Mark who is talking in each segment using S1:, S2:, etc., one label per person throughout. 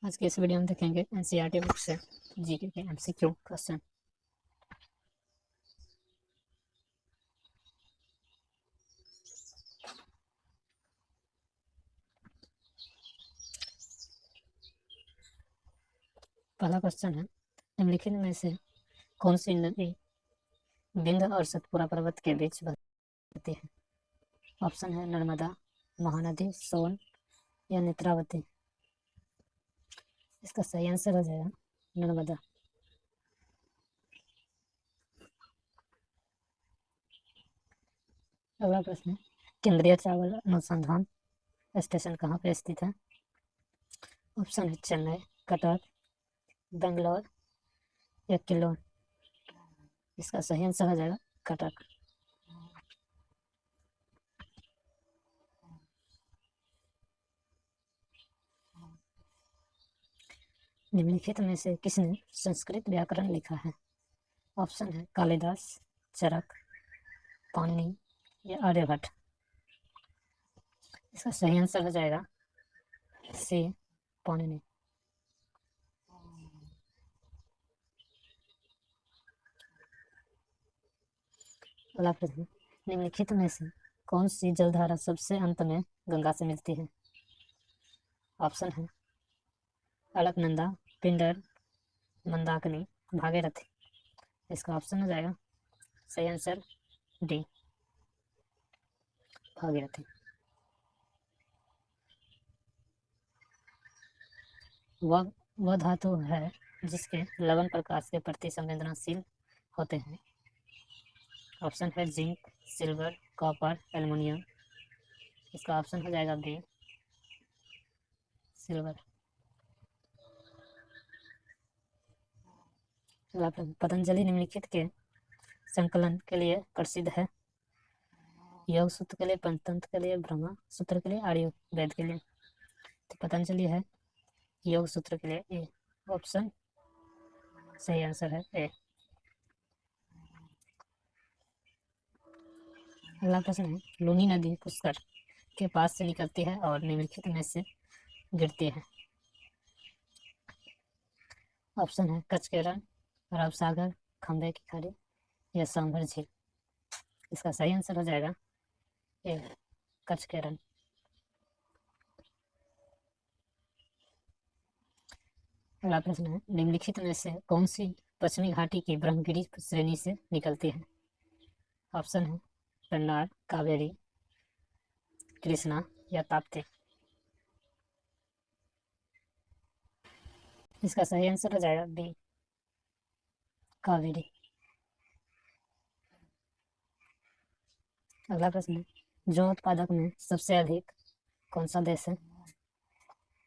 S1: आज के इस वीडियो में देखेंगे एनसीईआरटी बुक से जीके के एमसीक्यू क्वेश्चन। पहला क्वेश्चन है, निम्नलिखित में से कौन सी नदी विंध्य और सतपुरा पर्वत के बीच बहती है? ऑप्शन है नर्मदा, महानदी, सोन या नेत्रावती। इसका सही आंसर हो जाएगा नर्मदा। अगला प्रश्न है, केंद्रीय चावल अनुसंधान स्टेशन कहाँ पर स्थित है? ऑप्शन है चेन्नई, कटक, बेंगलोर या किलोन। इसका सही आंसर हो जाएगा कटक। निम्नलिखित में से किसने संस्कृत व्याकरण लिखा है? ऑप्शन है कालिदास, चरक, पाणिनि या आर्यभट्ट। इसका सही आंसर हो जाएगा सी, पाणिनि। अगला प्रश्न, निम्नलिखित में से कौन सी जलधारा सबसे अंत में गंगा से मिलती है? ऑप्शन है अलकनंदा, पिंडर, मंदाकिनी, भागीरथी। इसका ऑप्शन हो जाएगा सही आंसर डी, भागीरथी। वह धातु है जिसके लवण प्रकाश के प्रति संवेदनशील होते हैं। ऑप्शन है जिंक, सिल्वर, कॉपर, एल्युमिनियम। इसका ऑप्शन हो जाएगा बी, सिल्वर। पतंजलि निम्नलिखित के संकलन के लिए प्रसिद्ध है? योग सूत्र के लिए, पंचतंत्र के लिए, ब्रह्मा सूत्र के लिए, आयुर्वेद के लिए। तो पतंजलि है योग सूत्र के लिए ए ऑप्शन सही आंसर है ए। अगला प्रश्न है, लूनी नदी पुष्कर के पास से निकलती है और निम्नलिखित में से गिरती है। ऑप्शन है कच्छ के रण, अरब सागर, खंबे की खाड़ी या सांभर झील। इसका सही आंसर हो जाएगा ए, कच्छ के रण। अगला प्रश्न है, निम्नलिखित में से कौन सी पश्चिमी घाटी की ब्रह्मगिरी श्रेणी से निकलती है? ऑप्शन है पेन्नार, कावेरी, कृष्णा या ताप्ती। इसका सही आंसर हो जाएगा बी, कावेरी। अगला प्रश्न है, जौ उत्पादक में सबसे अधिक कौन सा देश है?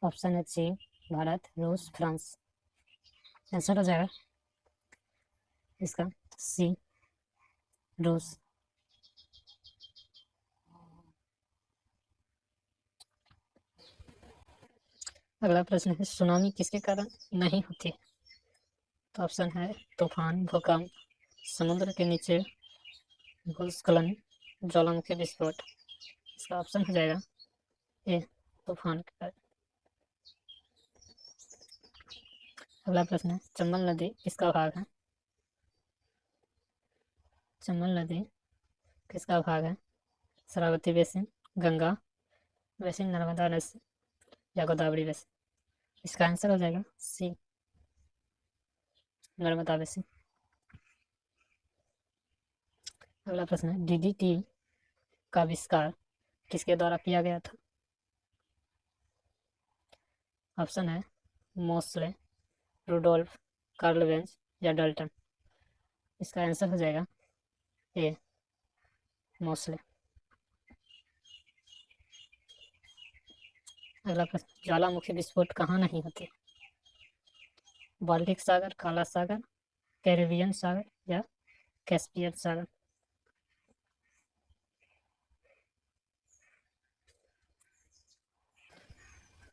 S1: ऑप्शन है चीन, भारत, रूस, फ्रांस। आंसर हो जाएगा इसका सी, रूस। अगला प्रश्न है, सुनामी किसके कारण नहीं होती? तो ऑप्शन है तूफान, भूकंप, समुद्र के नीचे भूस्खलन, ज्वालामुखी विस्फोट। इसका ऑप्शन हो जाएगा ए, तूफान के कारण। अगला प्रश्न है, चंबल नदी किसका भाग है? चंबल नदी किसका भाग है? Sharavati basin, Ganga basin, Narmada basin या गोदावरी बेसिन। इसका आंसर हो जाएगा सी, नर्मदा बेसिन। अगला प्रश्न है, डीडीटी का आविष्कार किसके द्वारा किया गया था? ऑप्शन है मोसले, रुडोल्फ, कार्ल वेंज या डाल्टन। इसका आंसर हो जाएगा ए, मोसले। अगला प्रश्न, ज्वालामुखी विस्फोट कहाँ नहीं होती? बाल्टिक सागर, काला सागर, कैरिबियन सागर या कैस्पियन सागर।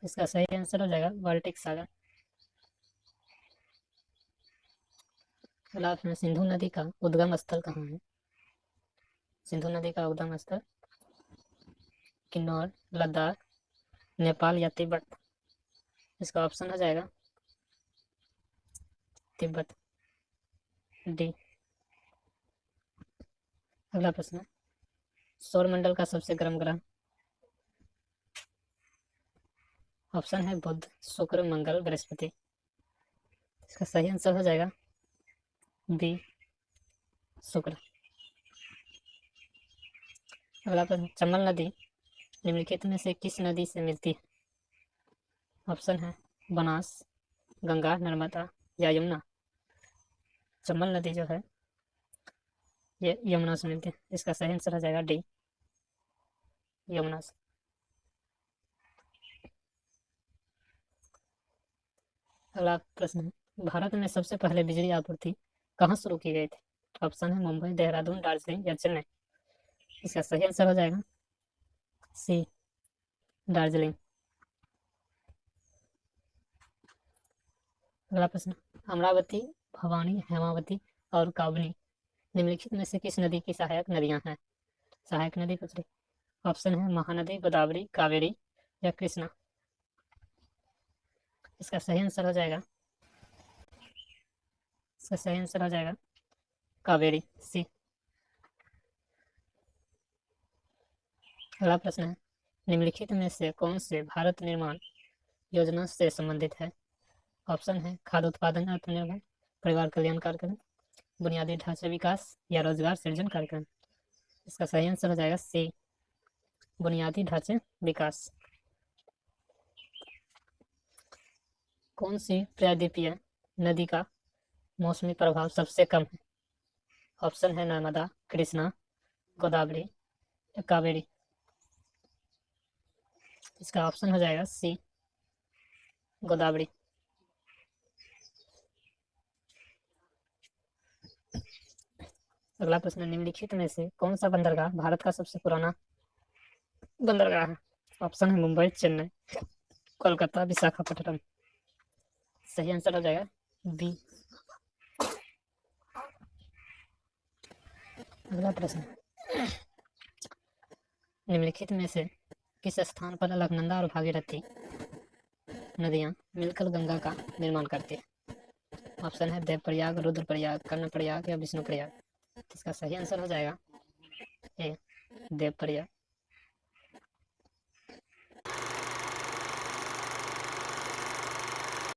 S1: इसका सही आंसर हो जाएगा बाल्टिक सागर। अगला प्रश्न, सिंधु नदी का उद्गम स्थल कहाँ है? सिंधु नदी का उद्गम स्थल किन्नौर, लद्दाख, नेपाल या तिब्बत। इसका ऑप्शन हो जाएगा तिब्बत, डी। अगला प्रश्न, सौरमंडल का सबसे गर्म ग्रह। ऑप्शन है बुध, शुक्र, मंगल, बृहस्पति। इसका सही आंसर हो जाएगा बी, शुक्र। अगला प्रश्न, चंबल नदी निम्नलिखित में से किस नदी से मिलती है? ऑप्शन है बनास, गंगा, नर्मदा या यमुना। चंबल नदी जो है ये यमुना से मिलती है। इसका सही आंसर हो जाएगा डी, यमुना से। अगला प्रश्न है, भारत में सबसे पहले बिजली आपूर्ति कहाँ शुरू की गई थी? ऑप्शन है मुंबई, देहरादून, दार्जिलिंग या चेन्नई। इसका सही आंसर हो जाएगा सी, दार्जिलिंग। अगला प्रश्न, अमरावती, भवानी, हेमावती और काबनी निम्नलिखित में से किस नदी की सहायक नदियां हैं? सहायक नदी पूछ रही। ऑप्शन है महानदी, गोदावरी, कावेरी या कृष्णा। इसका सही आंसर हो जाएगा कावेरी, सी। अगला प्रश्न है, निम्नलिखित में से कौन से भारत निर्माण योजना से संबंधित है? ऑप्शन है खाद्य उत्पादन आत्मनिर्भर, परिवार कल्याण कार्यक्रम, बुनियादी ढांचे विकास या रोजगार सृजन कार्यक्रम। इसका सही आंसर हो जाएगा सी, बुनियादी ढांचे विकास। कौन सी प्रायद्वीपीय नदी का मौसमी प्रभाव सबसे कम है? ऑप्शन है नर्मदा, कृष्णा, गोदावरी या कावेरी। इसका ऑप्शन हो जाएगा सी, गोदावरी। अगला प्रश्न, निम्नलिखित में से कौन सा बंदरगाह भारत का सबसे पुराना बंदरगाह है? ऑप्शन है मुंबई, चेन्नई, कोलकाता, विशाखापट्टनम। सही आंसर हो जाएगा बी। अगला प्रश्न, निम्नलिखित में से किस स्थान पर अलकनंदा और भागीरथी नदियां मिलकर गंगा का निर्माण करती है? ऑप्शन है देवप्रयाग, रुद्रप्रयाग, कर्णप्रयाग या विष्णुप्रयाग। इसका सही आंसर हो जाएगा ए, देवप्रयाग।